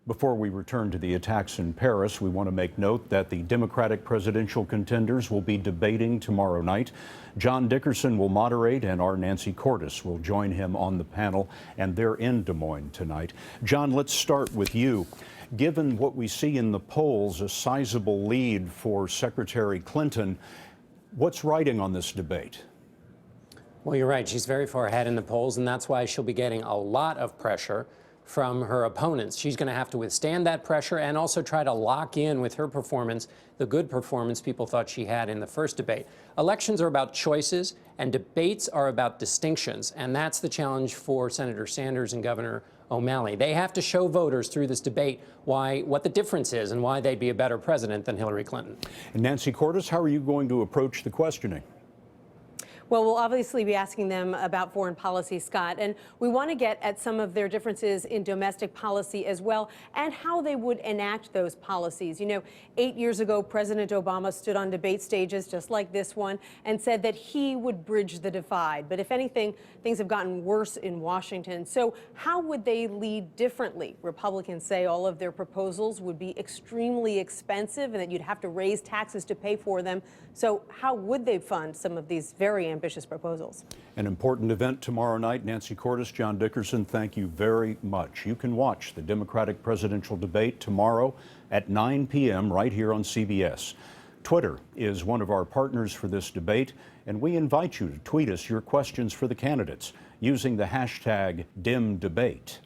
Before we return to the attacks in Paris, we want to make note that the Democratic presidential contenders will be debating tomorrow night. John Dickerson will moderate, and our Nancy Cordes will join him on the panel, and they're in Des Moines tonight. John, let's start with you. Given what we see in the polls, a sizable lead for Secretary Clinton, what's riding on this debate? Well, you're right. She's very far ahead in the polls, and that's why she'll be getting a lot of pressure from her opponents. She's going to have to withstand that pressure and also try to lock in with her performance, the good performance people thought she had in the first debate. Elections are about choices, and debates are about distinctions, and that's the challenge for Senator Sanders and Governor O'Malley. They have to show voters through this debate what the difference is and why they'd be a better president than Hillary Clinton. And Nancy Cordes, how are you going to approach the questioning? Well, we'll obviously be asking them about foreign policy, Scott, and we want to get at some of their differences in domestic policy as well and how they would enact those policies. You know, 8 years ago, President Obama stood on debate stages just like this one and said that he would bridge the divide. But if anything, things have gotten worse in Washington. So how would they lead differently? Republicans say all of their proposals would be extremely expensive and that you'd have to raise taxes to pay for them. So how would they fund some of these very ambitious proposals? An important event tomorrow night. Nancy Cordes, John Dickerson, thank you very much. You can watch the Democratic presidential debate tomorrow at 9 p.m. right here on CBS. Twitter is one of our partners for this debate, and we invite you to tweet us your questions for the candidates using the hashtag #DemDebate.